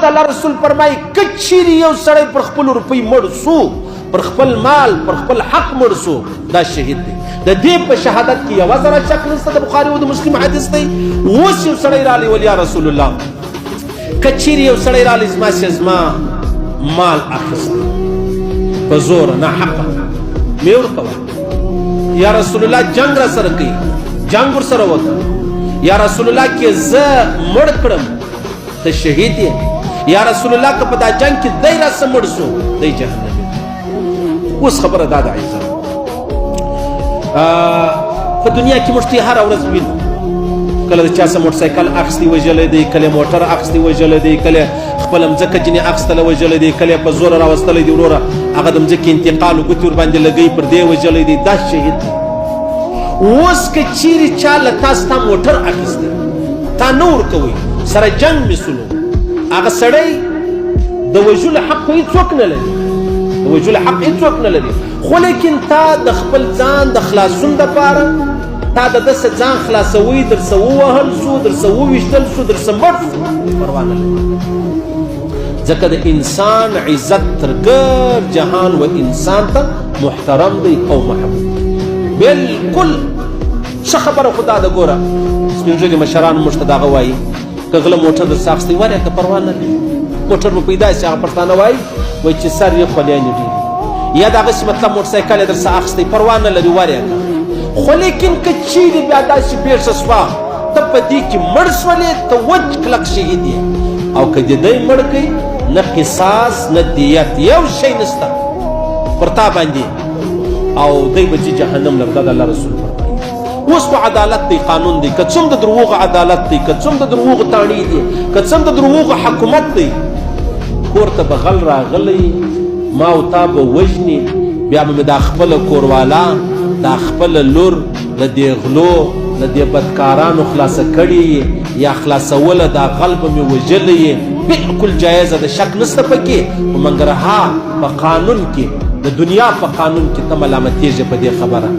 د الله رسول فرمایي که چیرې یو سړی پر خپلو روپۍ مړ سو، پر خپل مال، پر خپل حق مړ سو، دا شهید دی. د دې په شهادت کې یوه ذره شک نشته. د بخاري او د مسلم حدیث دی. اوس یو سړی رالی ویل یا رسول الله که چیرې یو سړی رالی زما چې زما مال اخیستی په زور نه حقه مې ورکوه، یا رسول الله جنگ را سره کوي، جنگ ورسره وکړه، یا رسول الله کې زه مړ کړم ته شهید یې، یا رسول الله که په دا جنگ کې دی راسه مړ سو دی جهنم. اوس خبره دا ده عزیزان، په دنیا کې موږ هره ورځ وینو کله د چا څه موټرسایکل اخیستی وژلی دی، کله موټر اخیستی وژلی دی، کله خپله مځکه ځینې اخیستله وژلی دی، کله په زوره راوستلی دی وروره هغه د مځکې انتقال و ګوتې ورباندې لګوي پر دې وژلی دی، دا شهید دی. اوس که چیرې چا له تا ستا موټر اخیستی تا نه ورکوئ سره جنګ مثلو، هغه سړی د وژلو حق خو هېڅوک نه لري، د وژلو حق هېڅوک نه لري، خو لیکن تا د خپل ځان د خلاصون دپاره تا د ده څه ځان خلاصوئ، در څه ووهل سو، در څه وویشتل سو، در څه مړ سو، پروا نه لري. ځکه د انسان عزت تر ګر جهان و انسان ته محترم دی او محبوب. بلکل ښه خبره خو دا ده، ګوره سپین ږیري مشران موږ ته دغه وایي که غله موټر درڅه اخیستی وریا که پروا نه لري. موټر به پیدا شي، هغه پښتانه وایي چې سر یې خولیانې ډېرې، یا دغسې مطلب موټرسایکل یې درڅه اخیستی پروا نه لري وریا که. خو لیکن که چیرې بیا داسې پېښه شوه ته په دې کې مړ شولې ته وچ کلک شهید یې، او که د دی مړ کوي نه قصاص نه دیت یو شی نشته پر تا باندې، او دی به ځي جهنم لره. دا د الله رسول فرمایي. اوس خو عدالت دی، قانون دی، که څوم د دروغو عدالت دی، که څوم د دروغو تاڼي دي، که څوم د دروغو حکومت دی، کور ته به غل راغلی ما او تا به وژني، بیا به مې دا خپله کوروالا دا خپله لور له دې غلو له دې بدکارانو خلاصه کړې یا خلاصوله دا غل به مې وژلی یې، بلکل جایزه ده، شک نشته پکې. خو مګر ها په قانون کې د دنیا په قانون کې ته ملامتېږې په دې خبره.